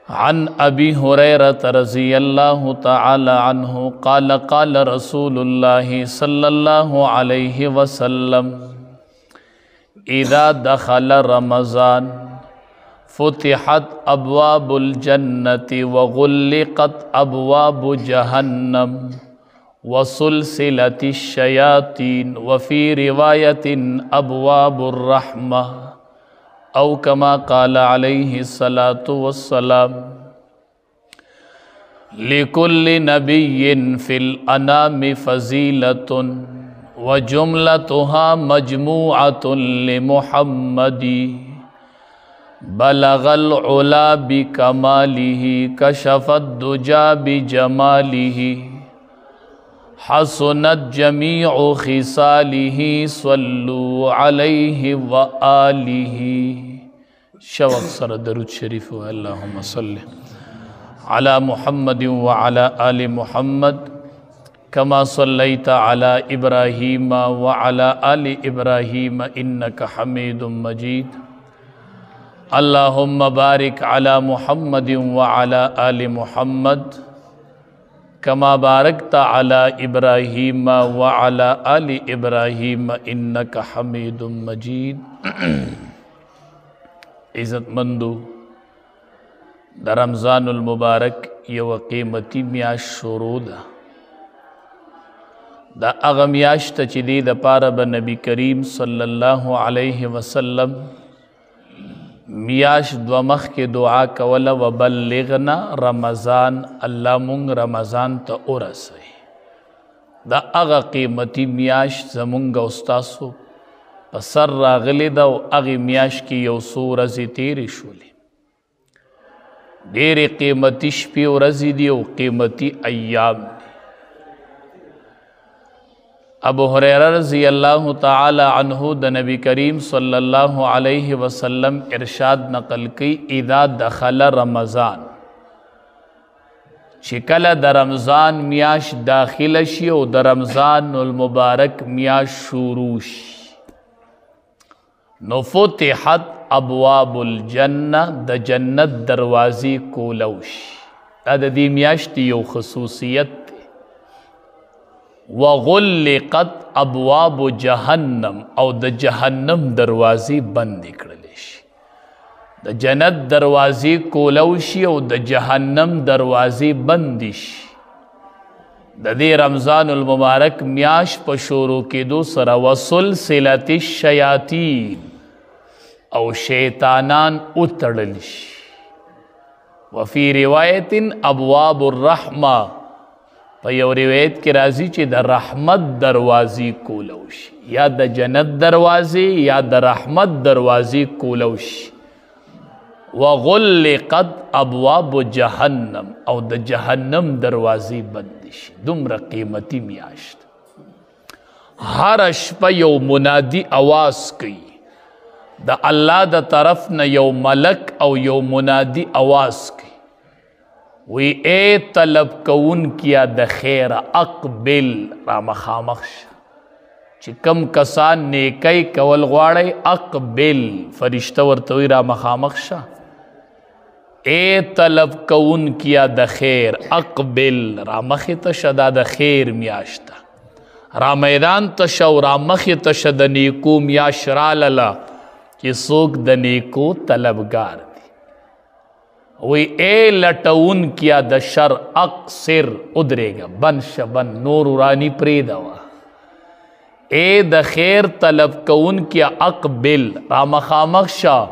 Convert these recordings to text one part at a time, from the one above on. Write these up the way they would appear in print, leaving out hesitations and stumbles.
عن أبي هريرة رضي الله تعالى عنه قال قال رسول الله صلى الله عليه وسلم إذا دخل رمضان فتحت أبواب الجنة وغلقت أبواب جهنم وسلسلة الشياطين وفي رواية أبواب الرحمة أو كما قال عليه الصلاة والسلام لكل نبي في الأنام فضيلة وجملتها مجموعة لمحمد بلغ العلا بكماله كشف الدجى بجماله حسنت جميع خصاله صلوا عليه وآله شوق سر درود شریف اللهم صل على محمد وعلى آل محمد كما صليت على إبراهيم وعلى آل إبراهيم إنك حميد مجيد اللهم بارك على محمد وعلى آل محمد كما باركت على إبراهيم وعلى آل إبراهيم إنك حميد مجيد عزت مندو در رمضان المبارک یو قیمتی میاش شروع ده دا اغا میاش تا چی دی دا پارا با نبی کریم صلی اللہ علیہ وسلم میاش دو مخ کے دعا کولا وبلغنا رمضان اللہ مونگ رمضان تا ارسائی دا اغا قیمتی میاش زمونگا استاسو پسر راغلی دا و اغی میاش کی یو سو رزی تیری شولی دیر قیمتی شپی و رزی دی و قیمتی ایام دی ابو حریرہ رضی اللہ تعالی عنہ دا نبی کریم صلی اللہ علیہ وسلم ارشاد نقل کی اذا دخل رمضان چکل دا رمضان میاش داخل شی و دا رمضان المبارک میاش شروع شی نفتحت ابواب الجنہ دا جنت دروازی کولوش دا دی میاشتی یو خصوصیت وغلقت ابواب جہنم او دا جہنم دروازی بند اکڑلیش دا جنت دروازی کولوشی او دا جہنم دروازی بندش دا دی رمضان المبارک میاش پشورو کی دو سرا وسلسلت الشیاطین او شیطانان اتڑلش وفی روایت ابواب الرحمہ پا یو روایت کی رازی چی دا رحمت دروازی کولوش یا دا جنت دروازی یا دا رحمت دروازی کولوش وغلقت ابواب جہنم او دا جہنم دروازی بندش دمر قیمتی میاشت ہر اشپا یو منادی آواز کی دا اللہ دا طرف نا یو ملک او یو منادی آواز کی وی اے طلب کون کیا دا خیر اقبل را مخامخش چی کم کسان نیکی کول غواڑی اقبل فرشتہ ورطوی را مخامخش اے طلب کون کیا دا خیر اقبل را مخی تشا دا خیر میاشتا را میدان تشا و را مخی تشا دا نیکو میاش را للا کہ سوک دا نیکو طلبگار وی اے لٹون کیا دا شر اقصر ادرے گا بن شبن نور رانی پریدوا اے دا خیر طلب کون کیا اقبل رامخامخ شا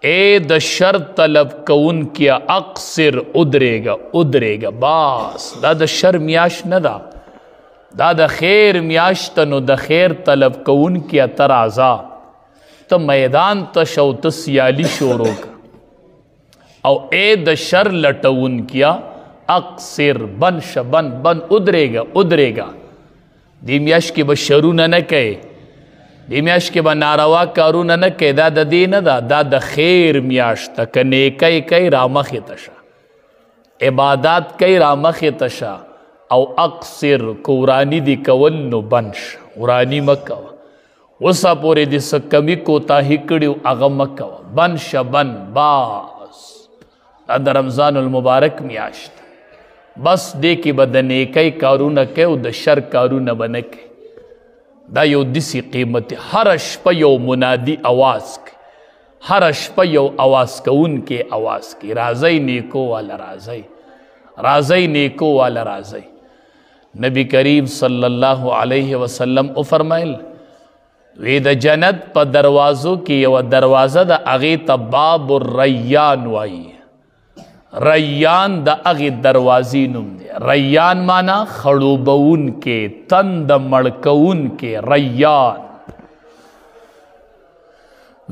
اے دا شر طلب کون کیا اقصر ادرے گا باس دا شر میاش ندا دا خیر میاش تنو دا خیر طلب کون کیا ترازا تا میدان تا شو تا سیالی شورو کا او اے دا شر لٹون کیا اقصر بن شبن بن ادرے گا دی میاش کے با شروع نہ کہے دی میاش کے با ناروا کارو نہ کہے دا دی ندا دا خیر میاش تا کنیکی کئی رامخ تشا عبادات کئی رامخ تشا او اقصر قرآنی دی کولنو بنش قرآنی مکہ وسا پوری دی سکمی کو تاہی کڑیو اغا مکہ بن شبن باس دا د رمضان المبارک میاشت بس دې کې به د نیکۍ کارونه کوي او د شر کارونه به نه کوي. دا یو داسې قیمت هره شپه یو منادي اواز کوي، هره شپه یو اواز کوونکی اواز کوي، راځئ نیکو والا راځئ، راځئ نیکو والا راځئ. نبی کریم صلی الله علیه وسلم فرمایل وی د جنت په دروازو کې یو دروازه د هغې ته باب الریان وایي. ریان د هغې دروازې نوم دی. ریان معنا خړوبونکې، تند مړکونکې، ریان.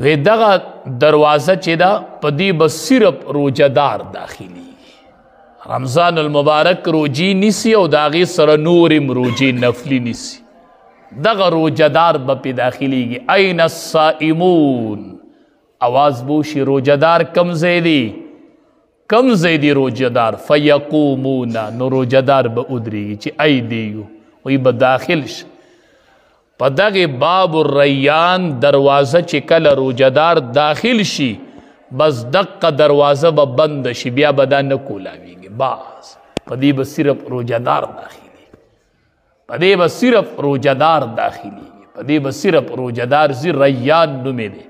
وی دغه دروازه چې ده په دې به صرف روجهدار داخلي. رمضان المبارک روجی نیسی او د هغې سره نورم روجی نفلی نیسی. دغه روجهدار به پې داخلیږي. این الصائمون اواز بوشي روجهدار کم ځای دی، کم ځای دی روجهدار؟ فیقومون نو روجهدار به ودرېږي چې ای دیو وی به داخل شي. په دغې باب الریان دروازه چې کله روجهدار داخل شي بس دقه دروازه به بند شي، بیا به دا نه کولاویږي. بس په دې به صرف روجهدار داخلي، په دې به صرف روجهدار داخلي، په دې به صرف روجهدار زی ریان نومې دی.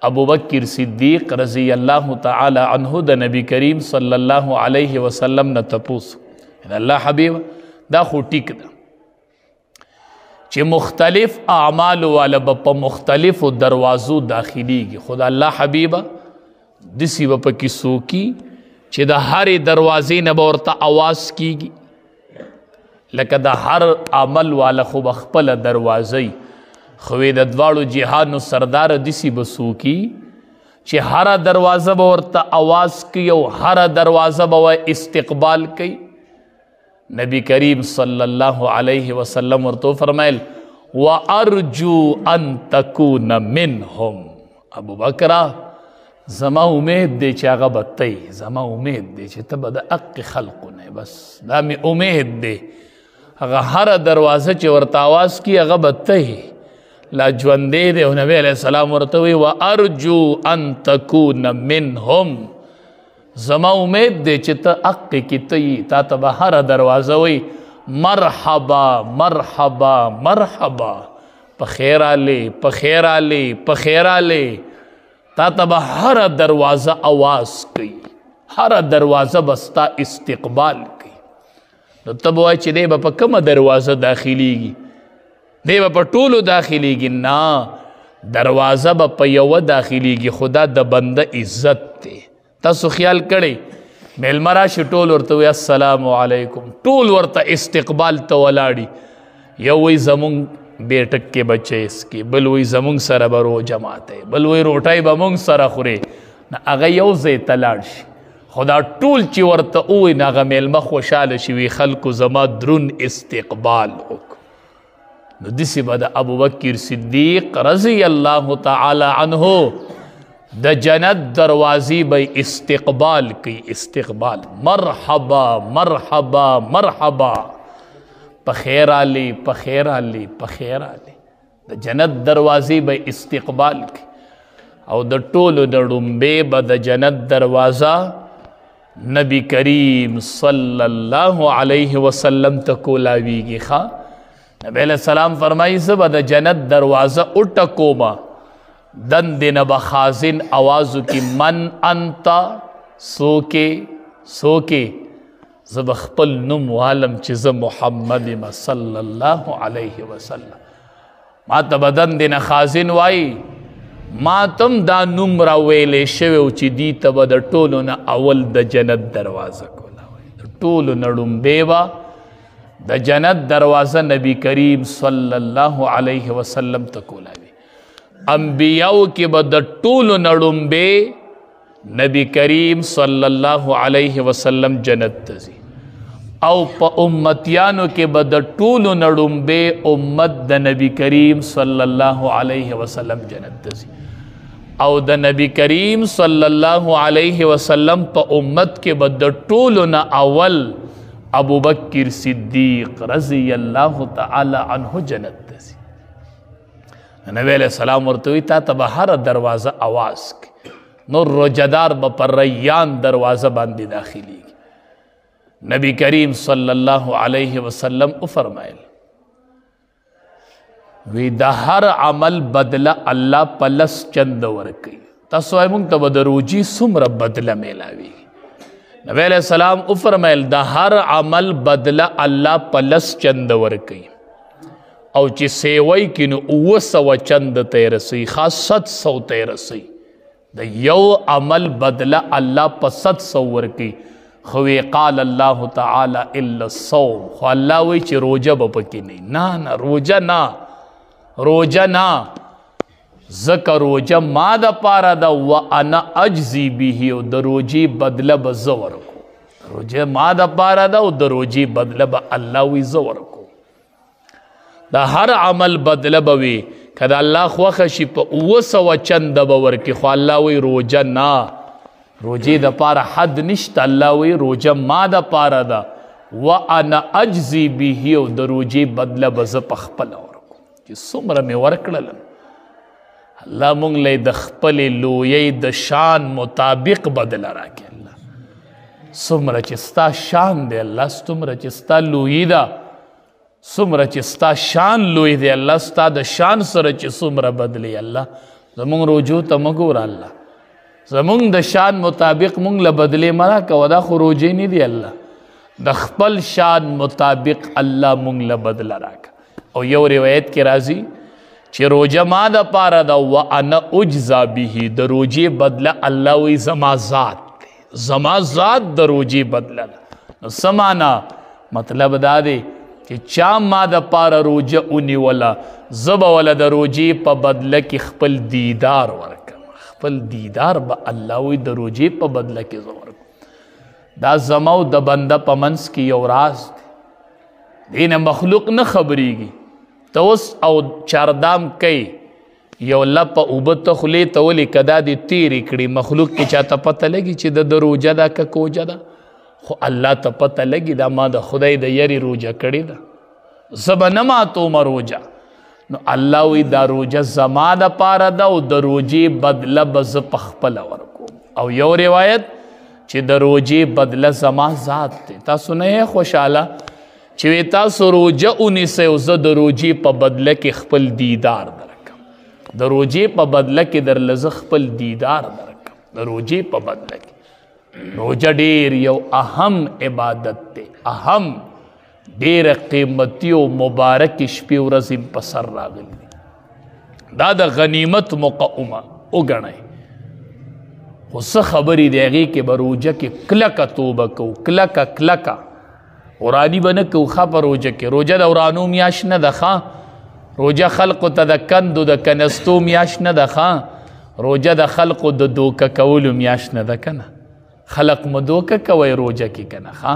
ابو بکر صدیق رضی اللہ تعالی عنہ د نبی کریم صلی اللہ علیہ وسلم نه تپوس الله حبیب دا خو ټیک ده چې مختلف اعمال والا په مختلفو دروازو داخليږي. خدا الله حبیبه دسی به پکې سوکي چې د هرې دروازې نه به ورته اواز کیږي، لکه د هر عمل والا خو به خپله دروازه خوی د دواړو جهانو سردار دسی به سوکي چې هره دروازه به ورته اواز کوي او هره دروازه به استقبال کوي. نبی کریم صلی الله علیه وسلم ورته فرمایل وارجو ان تکون منهم. ابو بکر زما امید دی چې هغه به تی، زما امید دی چې ته به د حق خلقو نه، بس دا مې امید دی. هغه هره دروازه چې ورته آواز کی هغه به تی لا ژوندی دی. او نبی علیہ السلام ورته وی وارجو ان تکون منهم، زما امید دی چې ته حق کې تی، تا ته به هره دروازه وی مرحبا مرحبا مرحبا، په خیر آلی په خیر آلی په خیر آلی. تا ته به هره دروازه آواز کوي، هره دروازه به ستا استقبال کوي. نو ته به وایې چې دی به په کومه دروازه داخلیږي؟ دی به په ټولو داخلیږي؟ نه، دروازه به په یوه داخلیږي. خدا د بنده عزت دی. تاسو خیال کړئ میلمه راشي ټول ورته وایي السلام علیکم، ټول ورته استقبال ته ولاړي. یو وایي زمونږ بیټک کې بچه اسکي، بل وایي زمونږ سره به روژه ماتی، بل وایي روټۍ به مونږ سره خورې. نه هغه یو ځای ته لاړ شي، خدا ټول چې ورته ووایي نه هغه میلمه خوشحاله شي، وي خلکو زما درون استقبال وکړو. نو داسې به د ابوبکر صدیق رضی الله تعالی عنه د جنت دروازې به استقبال کوي. استقبال مرحبا مرحبا مرحبا، په خیر آلی په خیر آلی په خیر آلی. د جنت دروازې به استقبال کوي. او د ټولو د ړومبې به د جنت دروازه نبی کریم صلی الله علیه وسلم ته کولاویږي. ښه نبی علیہ السلام فرمایي زه به د جنت دروازه وټکومه، دندې نه به خازن آوازو کی من انتا سوکې سوکې، زه به خپل نوم والم چې زه محمد یم صلی الله علیه وسلم. ما ته به دندې نه خازن وایي، ما تم دا نوم را ویلې شوی و چې دی ته به د ټولو نه اول د جنت دروازه کولاوی. د ټولو نه ړومبې به د جنت دروازه نبی کریم صلی الله علیه وسلم ته کولاوی. انبیاءو کې به د ټولو نه ړومبې نبی کریم صلی الله علیه وسلم جنت ته ځي، او په امتیانو کې به د ټولو نه ړومبې امت د نبی کریم صلی الله علیه وسلم جنت ته ځي. او د نبی کریم صلی الله علیه وسلم په امت کې به د ټولو نه اول ابوبکر صدیق رضی الله تعالی عنہ جنت ته ځي. نبی علیہ السلام ورته وی تا ته به هره دروازه آواز کوي، نور روجدار با پر ریان دروازه باندې داخلي. نبی کریم صلی الله علیه وسلم او فرمایل وی دا هر عمل بدله الله پلس چند ورکی. تاسو وای مونږ ته به د روجي څومره بدله میلاوي. نبی علیہ السلام او فرمایل دا هر عمل بدله الله پلس چند ورکی او چې سیوی کې نو 900 چند ته رسي، خاص 700 ته رسي. د یو عمل بدله الله په 700 ورکی. خو قال الله تعالی الا الصوم، خو الله وی چې روجه به پکې نه روجه نه، روجه نه، ذکر روجه ما د پاره ده و انا اجزی به، او د روجی بدله به زه ورکو. روجه ما د پاره ده او د روجی بدله به الله وی زه ورکو. دا هر عمل بدله به وي که د الله خوښه شي په 900 چنده به ورکړي، خو الله وی روجه نه، روجې د پاره حد نشته. الله وی روجه ما د پاره ده و انا اجزی به، او د روجې بدله به زه په خپله ورکو. چې څومره مې ورکړل الله مونږ له د خپلې لویۍ د شان مطابق بدله راکړي. الله څومره چې ستا شان دی الله، څومره چې ستا لویي ده، څومره چې ستا شان لوی دی الله، ستا د شان سره چې څومره بدلی الله. زمونږ روجو ته مه ګوره الله، زمونږ د شان مطابق مونږ له بدلې مه راکوه. دا خو روجې نه دي الله، د خپل شان مطابق الله مونږ له بدله راکه. او یو روایت کې راځي چې روجه ما د پاره ده و انا اجزا به، د روجې بدله الله وی زما ذات دی، زما ذات د روجې بدله ده. نو څه معنا؟ مطلب دا دی چې چا ما د پاره روجه ونیوله، زه به وله د روجې په بدله کې خپل دیدار ورکم. خپل دیدار به الله وی د روجې په بدله کې زه ورکم. دا زما او د بنده په منځ کې یو راز دی، دې نه مخلوق نه خبریږي. ته اوس او چاردام کوي، یو لپه اوبه ته خولې ته ولیکه دا دې تېرې کړي، مخلوق کې چاته پته لګي چې د روجه ده که کوجه ده؟ خو الله ته پته لګي دا ما د خدای د یری روجه کړې ده، زه به نه ماتوم روجه. نو الله وی دا روجه زما د پاره ده او د روجې بدله به زه پخپله ورکوم. او یو روایت چې د روجې بدله زما ذات دی. تاسو نه یې خوشحاله چې وی تاسو روجه ونیسئ او زه د روجې په بدله کې خپل دیدار درکم. د روجې په بدله کې درله زه خپل دیدار درکم، د روجې په بدله کې. روجه ډیر یو اهم عبادت دی، اهم ډیر قیمتي او مبارک شپې ورځې په سر راغلي دي. دا د غنیمت مقومه وګڼئ. خو څه خبرې دی هغې کې به روجه کې کلکه توبه کوو، کلکه ورانی به نه کوو ښه په روجه کې. روجه د ورانو میاشت نه ده ښه، روجه خلقو ته د کندو د کنستو میاشت نه ده ښه، روجه د خلقو د دوکه کولو میاشت نه ده که نه. خلق مو دوکه کوئ روجه کې که نه ښه،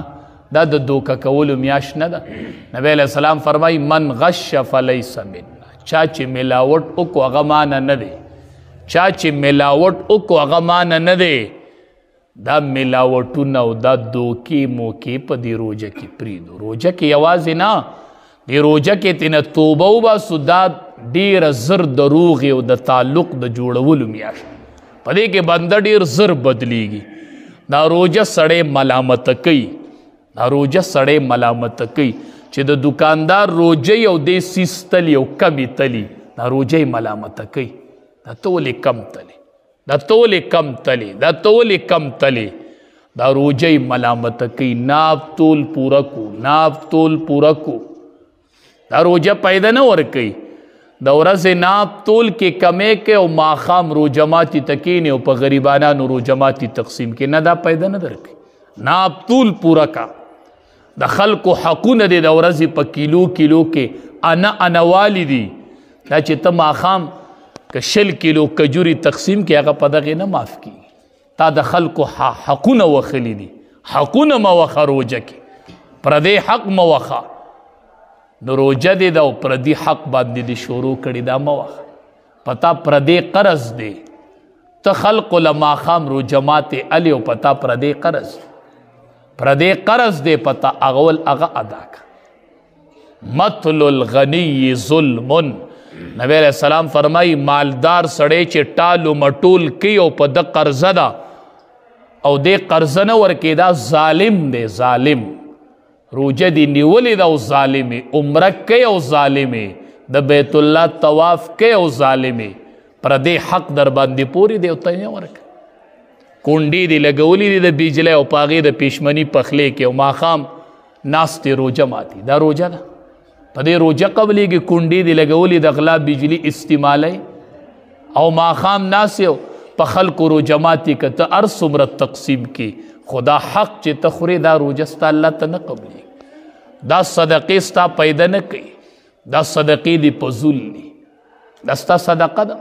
دا د دوکه کولو میاشت نه ده. نبی علیہ السلام فرمایي من غش فلیس منا، چا چې ملاوټ وکړو هغه مانه نه دی، چا چې ملاوټ وکړو هغه مانه نه دی. دا ملاوټونه او دا دوکې موکې په دې روجه کې پرېږدو. روجه کې یوازې نه، دې روجه کې تېنه توبه وباسو. دا ډېره زر د روغې او د تعلق د جوړولو میاشت، په دې کې بنده ډېر زر بدلیږي. دا روجه سړی ملامته کوي، دا روجه سړی ملامته کوي چې د دکاندار روجه یو دې سیس تلی او کمې تلی، دا روجه یې ملامته کوي. دا ته ولې کم تلی، دا ته ولې کم تلی، دا ته ولې کم تلی. دا روجه یې ملامته کوي. ناب تول پوره کو، ناب تول پوره کو. دا روجه پیدا نه ورکوي. د ورځې ناب تول کې کمې کې او ماښام روجه ماتي ته کښېنې او په غریبانانو روجه ماتي تقسیم کې، نه دا پیدا نه درکوي. ناب تول پوره کا. د خلکو حقونه دی د ورځې په کیلو کې انا والی دي. دا چې ته ماښام که 100 کیلو کجوري تقسیم کې هغه په دغې نه معاف کېږي. تا د خلکو حقونه وخلی دي، حقونه مه وخه روجه کې، پردی حق مه وخه. نو روجه دی دا او پردی حق باندې دی شروع کړي، دا مه وخه. پتا پردی قرض دی، ته خلقو له ماښام روجه ماتې الې او پتا پردی قرض دی، پردی قرض دی، پتا هغه ول هغه ادا که. مطل الغنی ظلم نبی علیہ السلام فرمائی مالدار سڑے چې ټالو مټول کی او په د قرضه ده او دې قرضه نه ورکې دا ظالم دی ظالم روجه دی نیولې ده او ظالمې عمره کوي او ظالمې د بیت الله طواف کوي او ظالمې پردې حق در باندې پورې دی او ته نه ورکه کونډې دې لګولې دي د بجلی او په هغې د پیشمني پخلی کې او ماښام ناستې روجه ماتي دا روجه ده په دې روجه قبلېږي کونډې دې لګولې د غلا بجلي استعمالی او ماښام ناستې په خلکو روجه ماتي که ته هر څومره تقسیم کې خو دا حق چې ته خورې دا روجه ستا الله ته نه قبلېږي دا صدقې ستا پیدا نه کوي دا صدقې دي په زول دي دا ستا صدقه ده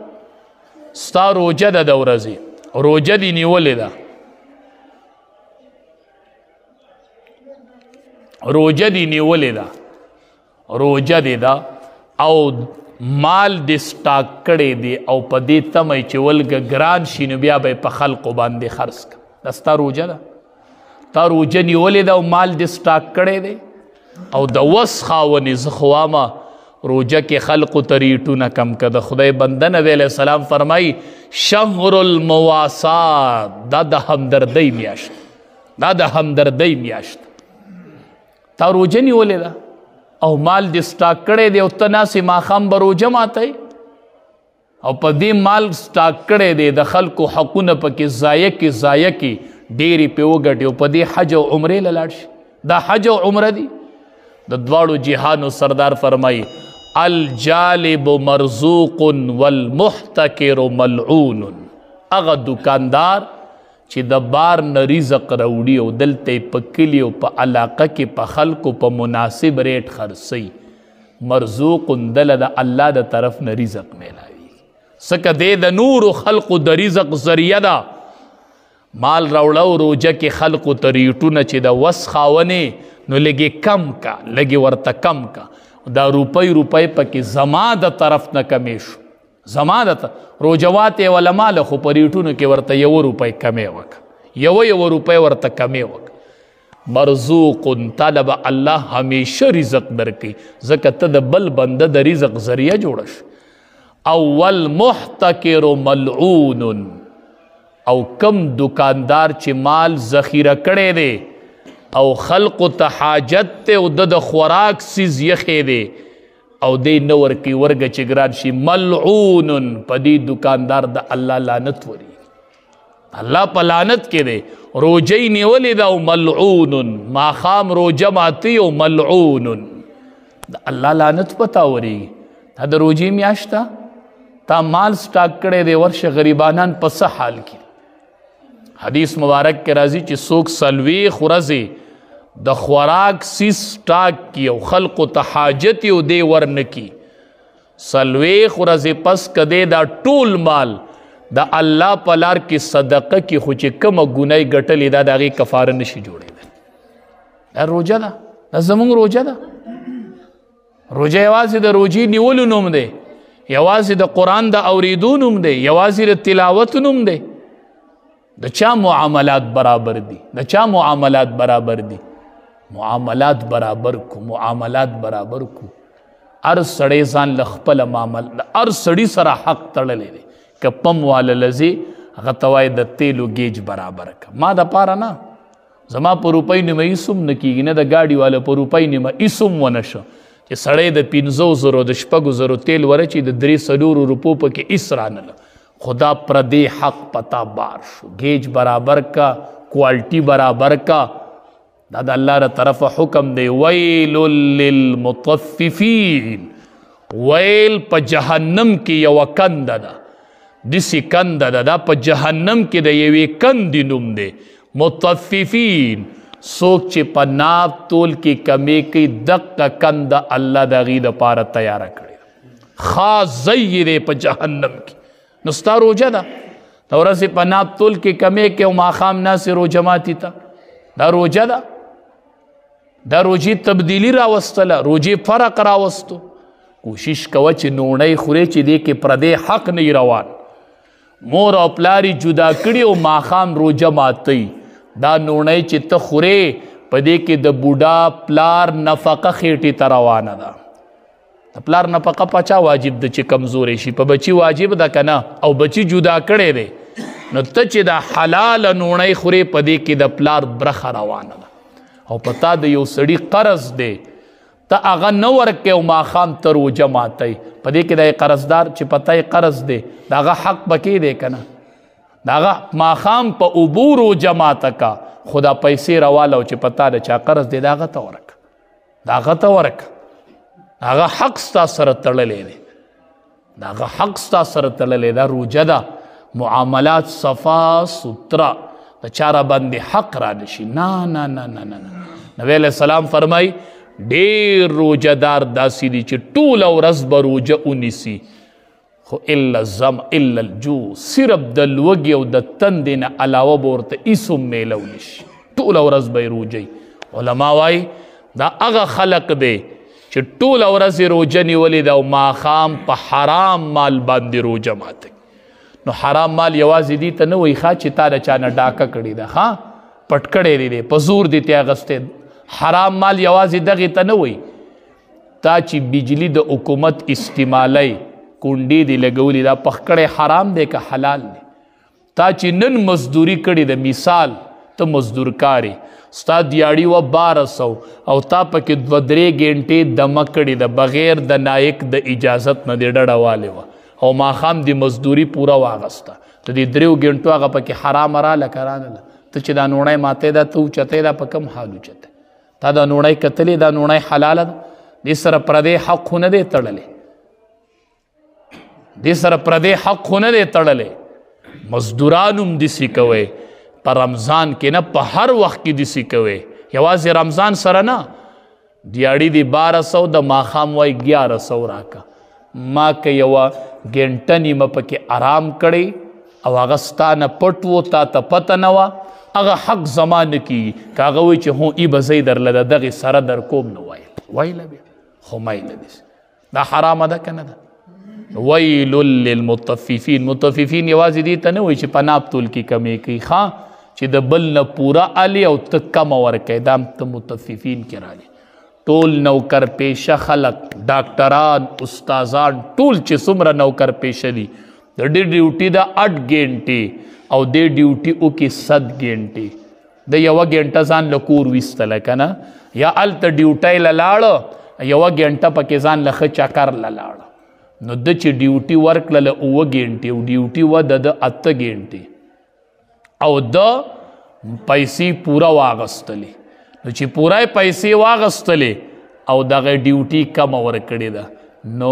ستا روجه ده د ورځې روجه دی نیولې ده روجه دی نیولې ده روجه دی ده او مال دې سټاک کړی دی او په دې تمه چې ولګه ګران شي نو بیا به یې په خلقو باندې خرڅ کړه دا ستا روجه ده تا روجه نیولې ده او مال دې سټاک کړی دی او د وس خاونې زه خو وامه روجه کې خلقو تریټونه کم که د خدای بنده نبی علیہ السلام فرمایي شهر المواسات دا د همدردۍ میاشت دا د همدردۍ میاشت تا روجه نیولې ده او مال دې سټاک کړی دی او ته ناسې ماښام به روجه ماتی او په دې مال سټاک کړی دی د خلکو حقونه پکې ضایع کې ډېرې پې وګټې او په دې حج او عمرې له لاړ شي دا حج او عمره دي د دواړو جهانو سردار فرمایي الجالب مرزوق والمحتکر ملعون هغه دکاندار چې د بار نه رزق راوړي او دلته یې په کلي او په علاقه کې په خلکو په مناسب ریټ خرڅوي مرزوق دله د الله د طرف نه رزق میلاوي ځکه دی د نورو خلقو د رزق ذریعه ده مال راوړه او روجه کې خلقو ته ریټونه چې د وس خاونې نو لږې کم کا لږې ورته کم کا دا روپۍ پکې زما د طرف نه کمې شو زما د روجوات یې وله ماله خو په ریټونو کې ورته 1 روپۍ کمې وکړه 1 روپۍ ورته کمې وکړه مرزوق تعالی به الله همیشه رزق درکوي ځکه ته د بل بنده د رزق ذریعه جوړه شو او والمحتکر ملعون او کم دکاندار چې مال ذخیره کړی دی او خلقو ته حاجت ته او د خوراک سیز یخې دی او دی نه ورکوي ورګه چې ګران شي ملعون په دې دکاندار د الله لعنت وري الله په لعنت کې دی روجه یې نیولې ده او ملعون ماښام روجه ماتي او ملعون د الله لعنت پتا ورېږي دا د روجې میاشت ده تا مال سټاک کړی دی ورشه غریبانان په څه حال کې حدیث مبارک کې راځي چې څوک 40 ورځې د خوراک سیس سټاک کی او خلقو ته حاجت او دی ورنکی 40 ورځې پس کده دا ټول مال د الله په لار کې صدقه کې خو چې کومه ګناه ګټلې دا د هغې کفاره نشي جوړېدلی دا روجه ده دا زموږ روجه ده روجه یوازې د روجې نیولو نوم دی یوازې د قرآن د اورېدو نوم دی یوازې د تلاوت نوم دی د چا معاملات برابر دي د چا معاملات برابر دي معاملات برابر کو هر سړی ځان له خپله هر سړي سره حق تړلی دی که پم واله لځي هغه ته وایي د تیلو گیج برابر که ما دپاره نه زما په روپۍ نیمه ایسوم نه کېږي نه د ګاډي والا په روپۍ نیمه ایسوم ونه شه چې سړی د 500 د 6 تیل ورچي د 3-4 روپو پکې ایس رانله خدا پردی حق پتا بار شو گیج برابر کا کوالٹی برابر کا دا اللہ را طرف حکم دے ویل للمطففین ویل پا جہنم کی یو کند دا دسی کند دا پا جہنم کی دا یوی کندی نم دے مطففین سوک چی پا ناب تول کی کمی کی دق کند اللہ دا غید پارا تیارا کرے خاص زی دے پا جہنم کی نستا روجہ دا ورسی پا ناب تول کی کمی کے ماخام ناسی روجہ ماتی تا دا روجہ دا روجی تبدیلی راوستلا روجی فرق راوستو کوشش کوه چې نوڼی خورې چې دی کې پردی حق نه روان مور او پلاری جدا کړي او ماښام روجه ماتی دا نوڼی چې ته خورې په دې کې د بوډا پلار نفقه خېټې ته روانه ده د پلار نفقه په چا واجب ده چې کمزورې شي؟ په بچي واجب ده که نه؟ او بچي جدا کړی دی نو ته چې د حلاله نوڼۍ خورې په دې کې د پلار برخه روانه ده او په تا د یو سړي قرض دی ته هغه نه ورکې او ماښام ته روژه ماتئ په دې کې د قرضدار چې په تا قرض دی د هغه حق پکې دی که نه؟ د هغه ماښام په اوبو روژه ماته کا خو دا پیسې راواله او چې په تا د چا قرض دی د هغه ته ورکه د هغه ته ورکه هغه حق ستا سره تړلی دی د هغه حق ستا سره تړلی دا روژه ده معاملات صفا ستره د چا را باندې حق را نشي نه نه نه نه نه نبی علیه السلام فرمای ډېر روژه دار داسې دي چې ټوله ورځ به روژه ونیسي خو الا الجوع صرف د لوږې او د تندې نه علاوه به ورته هېڅ هم میلو نشي ټوله ورځ به یې روژه علما وایي دا هغه خلق دی چې ټوله ورځ یې روژه نیولې ده او ماښام په حرام مال باندې روژه ماته نو حرام مال یوازې دي ته نه وایي ښه چې تا د چا نه ډاکه کړې ده ښه پټ کړی دی په زور دې تې اخیستی حرام مال یوازې دغې ته نه وایي تا چې بجلی د حکومت استعمالی کونډې دې لګولي دا پخ کړی حرام دی که حلال دی تا چې نن مزدوري کړې ده مثال ته مزدور کارې ستا دیاړي وه 1200 او تا پکې 2-3 ګنټې دمه کړې ده بغیر د نایک د اجازت نه دې ډډه والې وه او ماښام د مزدوري پوره واغسته ته د 3 ګنټو هغه پکې حرام راله که رانله ته چې دا نوڼی ماتی ده ته اوچتی ده په کوم حال اوچتی تا دا نوڼی کتلی دا نوڼی حلاله ده دې سره پردی حق خو نه دی تړلی دې سره پردی حق خو نه دی تړلی مزدوران هم داسې کوئ په رمضان کې نه په هر وخت کې داسې کوئ یوازې رمضان سره نه دیاړي دې 1200 د ماښام وایي 1100 راکه ما که یوه ګنټه نیمه پکې آرام کړی او هغه ستا نه پټ و تا ته پته نه وه هغه حق زما نه کېږي که هغه وایي چې هو ای به زه یې درله د دغې سره در کوم نو ویله بیا خو میله داسې دا حرامه ده که نه ده ویل للمطففین مطففین یوازې دې ته نه وایي چې په ناب تول کې کمې کوي ښه چې د بل نه پوره علي او ته کمه ورکوي دا ته مطففین کې رالي ټول نوکر پیشه خلق ډاکټران استادان ټول چې څومره نوکر پیشه دي د دې ډیوټي ده 8 ګنټې او دې ډیوټي وکړي 100 ګنټې د یوه ګنټه ځان له کور ویستله که نه یا هلته ډیوټی له لاړه یوه ګنټه پکې ځان له ښه چکر له لاړه نو ده چې ډیوټي ورکړله 9 ګنټې او ډیوټي وه د 8 ګنټې او د پیسې پوره واغستلې نو چې پوره پیسې واغستلې او دغه ډیوټي کمه ورکړې ده نو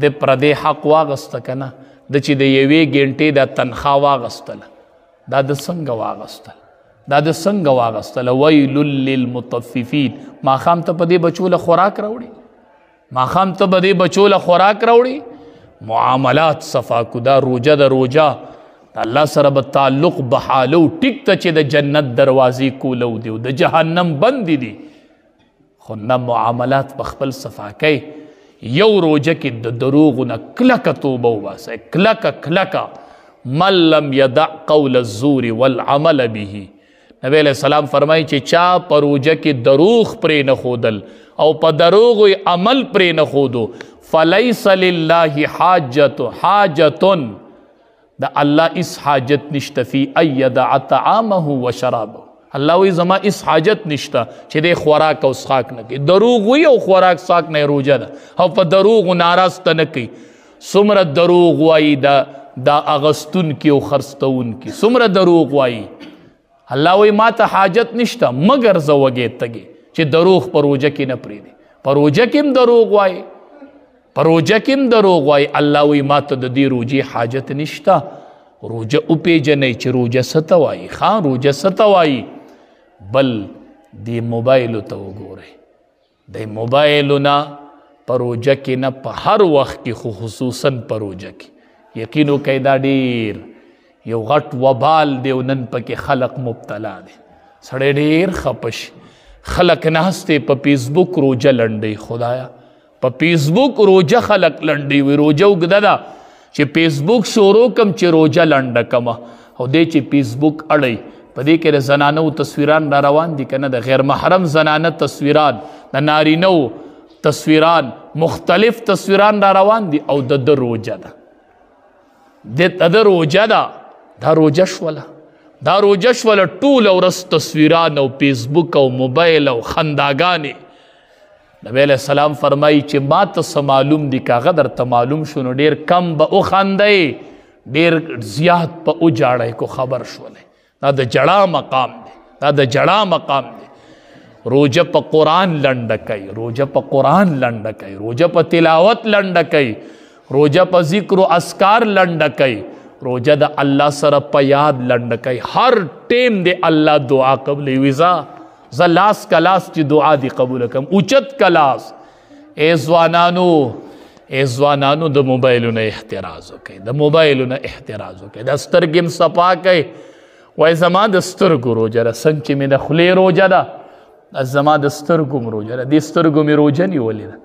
د پردی حق واغسته که نه د چې د یوې ګنټې د تنخوا واغستله دا د څنګه واغستل دا د څنګه واغستله ویل للمطففین ماښام ته په دې بچو له خوراک راوړي ماښام ته په دې بچو له خوراک راوړي معاملات صفا کو دا روژه د روژه الله سره به تعلق بحالو ټیک ته چې د جنت دروازې کولو دی او د جهنم بندې دي خو نه معاملات په خپل صفا کوي یو روژه کې د دروغو نه کلکه توبه وباسئ کلکه من لم یدع قول الزور والعمل به نبی علیہ السلام فرمایي چې چا په روژه کې دروغ پرې نه ښودل او په دروغو عمل پرې نه ښودو فلیس لله حاجة دا الله اس حاجت نشته فی ان یدع طعامه و شرابه الله وی زما اس حاجت نشته چې د خوراک او څښاک نه کوي دروغ وي او خوراک څښاک نه روژه ده او په دروغ ناراسته نه کوي څومره دروغ وایي دا اغستونکي او خرڅوونکي څومره دروغ وایي الله وی ما ته حاجت نشته مګر زه وږې تږې چې دروغ په روژه کې نه پرېږدي په روژه کې هم دروغ وایي په روژه کې هم دروغ وایي الله وی ما ته د دې روژې حاجت نشته روژه وپېژنئ چې روژه څه ته وایي ښه روژه څه ته وایي بل دې موبایلو ته وګورئ د موبایلو نه په روژه کې نه په هر وخت کې خو خصوصا په روژه کې یقین وکئ دا ډېر یو غټ وبال دی او نن پکې خلق مبتلا دی سړی ډېر خفه شي خلق ناست دی په فیسبوک روژه لنډوي خدایا په فیسبوک روژه خلق لنډوي وي روژه اوږده ده چې فیسبوک شروع کم چې روژه لنډه کمه او دی چې فیسبوک اړوي په دې کې د زنانو تصویران را روان دي که نه د غیر محرم زنانه تصویران د نارینهو تصویران مختلف تصویران را روان دي او د روجه ده د روجه ده دا روجه شوله دا روجه شوله ټول ورځ تصویران او فیسبوک او موبایل او خنداګانې نبی علیہ السلام فرمایي چې ما ته معلوم دي که هغه درته معلوم شو نو ډېر کم به وخندئ ډېر زیات په وجاړئ کو خبر شولی دا د جړا مقام دی دا د جړا مقام دی روجه په قرآن لنډه کوي روجه په قرآن لنډه کوي روجه په تلاوت لنډه کوي روجه په ذکر و اذکار لنډه کوي روجه د الله سره په یاد لنډه کوي هر ټیم د الله دعا قبلوي ویزا زه لاس کلاس چې دعا دی قبول کم اوچت کلاس ای ځوانانو د موبایلونه احتراز وکړئ د موبایلونه احتراز وکړئ د سترګې م صفا کوئ وایي زما د سترګو روجه ده څنګه چې مې د خولې روجه ده زما د سترګو م روجه ده دې سترګو مې روجه نیولې ده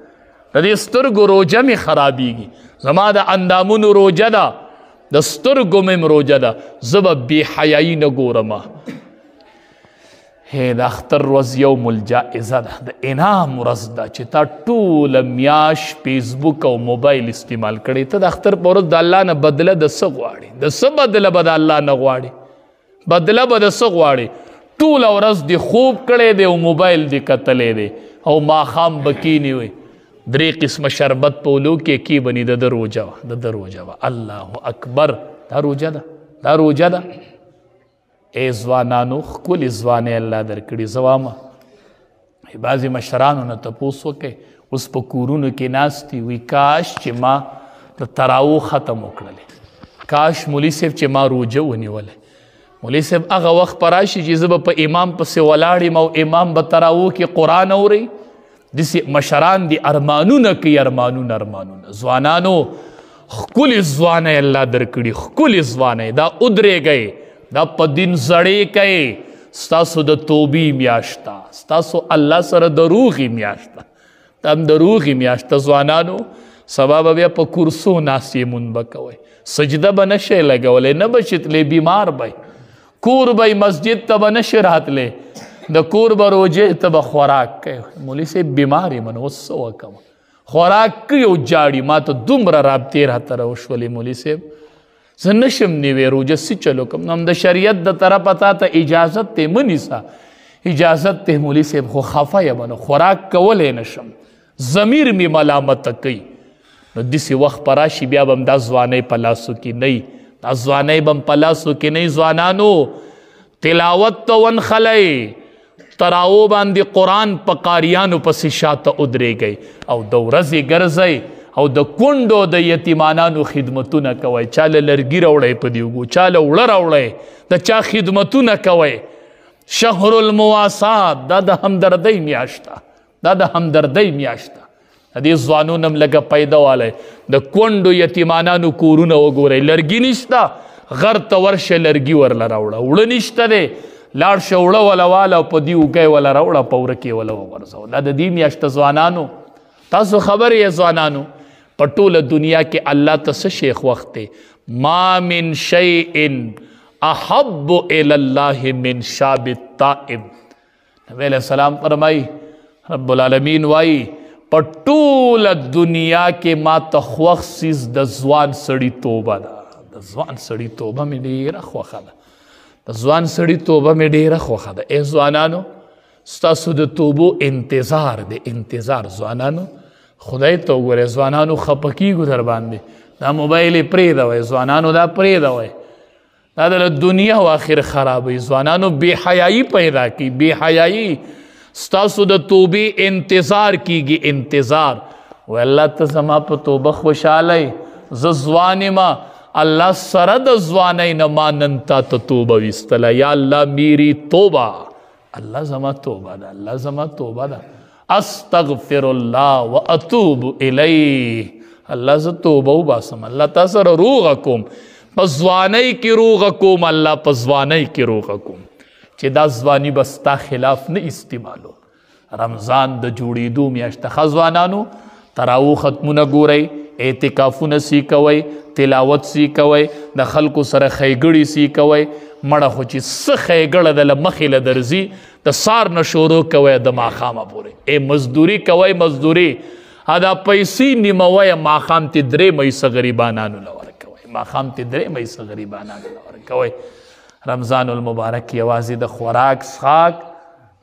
د دې سترګو روجه مې خرابیږي زما د اندامونو روجه ده د سترګو مې م روجه ده زه به بې حیایي نه ګورم د اختر ورځ یوم الجائزه ده د انعام ورځ ده چې تا ټوله میاش فیسبوک او موبایل استعمال کړی ته د اختر په ورځ د الله نه بدله د څه غواړې د څه بدله به د الله نه غواړې بدله به د څه غواړې ټوله ورځ دې خوب کړی دی او موبایل دې کتلی دی او ماښام به کینې وی 3 قسمه شربت په ولو کې کی بني د روجه وه د روجه وه الله اکبر دا روجه ده دا روجه ده ای ځوانانو ښکلې ځوانۍ الله درکړي زه وامه بعضې مشرانو نه تپوس وکئ اوس په کورونو کې ناست دي وي کاش چې ما د تراو ختم وکړلې کاش مولي صاحب چې ما روجه ونیولې مولي صاحب هغه وخت به راشي چې زه به په امام پسې ولاړ یم او امام به تراو کې قرآن اورئ داسې مشران دي ارمانونه کوي ارمانونه ځوانانو ښکلې ځوانۍ الله درکړي ښکلې ځوانۍ دا ودرېږئ دا په دین زړې کوي ستاسو د توبې میاشته ستاسو الله سره د روغې میاشته دا هم د روغې میاشته ځوانانو سبا به بیا په کورسو ناستې مونځ به کوئ سجده به نشئ لګولی نه به شي تللی بیمار به کور به مسجد ته به نشي راتلی د کور به روجې ته به خوراک کوي مولي صاحب بیمار یم نو اوس څه وکړم خوراک کوي او جاړي ما ته دومره رابطې راته راوشولې مولي صاحب زه نشم نیوی روجه سی چلو کم نو هم د شریعت د طرفه تا ته اجازت تی منیسا اجازت تی مولی صاحب خو خفه یم نو خوراک کولی نشم ضمیر می ملامته کوي نو داسې وخت به راشي بیا به هم دا ځوانۍ په لاسو کې نه دا ځوانۍ به هم په لاسو کې نه ځوانانو تلاوت ته ونښلئ تراو باندې قرآن په قاریانو پسې شاته ودرېږئ او د ورځې ګرځئ او د کونډو د یتیمانانو خدمتونه کوئ چاله لرګي راوړئ په دې اوږو چاله اوړه راوړئ د چا خدمتونه کوئ شهر المواسات دا د همدردۍ میاشته دا د همدردۍ میاشته د دې ځوانو نه هم لږه پیدا والی د کونډو یتیمانانو کورونه وګورئ لرګي نشته غر ته ورشه لرګي ورله راوړه اوړه نشته دی لاړ شه اوړه وله واله او په دې اوږی وله راوړه په وره کې وله وغورځوه دا د دې میاشته ځوانانو تاسو خبر یې ځوانانو په ټوله دنیا کې الله ته څه شی خوښ دی ما من شیء احب الی الله من شاب الطائب نبی علیہ السلام فرمائی رب العالمین وائی په ټوله دنیا کې ما ته خوښ څیز د ځوان سړي توبه ده د ځوان سړي توبه مې ډېره خوښه ده د ځوان سړي توبه مې ډېره خوښه ده ای ځوانانو ستاسو د توبو انتظار دی انتظار ځوانانو خدای ته وګورئ ځوانانو خفه کیږو در باندې دا موبایل یې پرېږدوئ ځوانانو دا پرېږدوئ دا د دنیا او آخر خرابوي ځوانانو بې حیایي پیدا کوي بې حیایي ستاسو د توبې انتظار کیږي انتظار و الله ته زما په توبه خوشحاله زه ځوان یم الله سره د ځوانۍ نه ما نن تا ته توبه ویستله یا الله میری توبه الله زما توبه ده الله زما توبه ده استغفر الله و اتوب الیه الله زه توبه وباسم الله تا سره روغه کوم په ځوانۍ کې روغه کوم الله په ځوانۍ کې روغه کوم چې دا ځواني به ستا خلاف نه استعمالو رمضان د جوړېدو میاشت ښه ځوانانو تراو ختمونه ګورئ اعتکافونه سی کوئ تلاوت سی کوئ د خلکو سره ښېګړې سی کوئ مړه خو چې څه ښېګړه ده له مخې له درځي د سار نه شروع کوئ د ماښامه پورې مزدوري کوئ مزدوري دا پیسې نیموئ ماښام ته 3 میسه غریبانانو له ورکوئ ماښام ته 3 میسه غریبانانو له ورکوئ رمضان المبارک یوازې د خوراک څښاک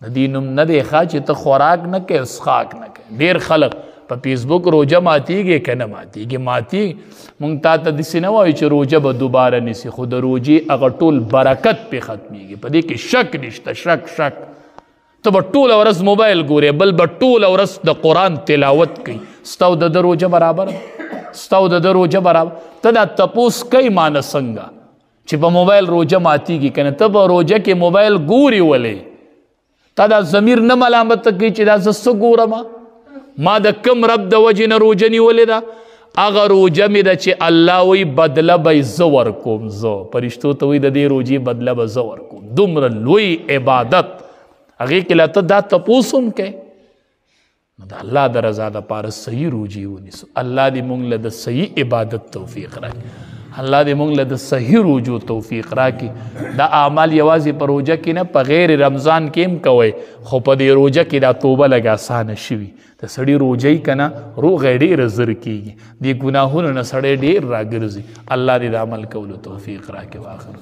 د دې نوم نه دی ښه چې ته خوراک نه کوې څښاک نه کوې ډېر خلک په فیسبوک روژه ماتیږي که نه ماتیږي ماتیږي موږ تا ته داسې نه وایو چې روژه به دوباره نیسي خو د روژې هغه ټول برکت پې ختمیږي په دې کې شک نشته شک ته به ټوله ورځ موبایل ګورې بل به ټوله ورځ د قرآن تلاوت کوي ستا او د ده روژه برابر ستا او د ده روژه برابر ته دا تپوس کوي ما نه څنګه چې په موبایل روژه ماتیږي که نه ته په روژه کې موبایل ګوري ولې تا دا ضمیر نه ملامته کوي چې دا زه څه ګورم ما د کم رب د وجې نه روژه نیولې ده هغه روژه مې ده چې الله وایي بدله به یې زه ورکوم زه فرشتو ته وایي د دې روژې بدله به زه ورکوم دومره لوی عبادت هغې کې لا ته دا تپوس هم کوې نو د الله د رضا دپاره صحیح روژې ونیسو الله دې موږ له د صحیح عبادت توفیق راکړي الله دې موږ له د صحیح روژو توفیق راکړي دا اعمال یوازې په روژه کې نه په غیر رمضان کې هم کوئ خو په دې روژه کې دا توبه لږ اسانه شوي د سړي روژه یې که نه روغه ډېره زر کېږي دې ګناهونو نه سړی ډېر راګرځي الله دې د عمل کولو توفیق راکړي واخر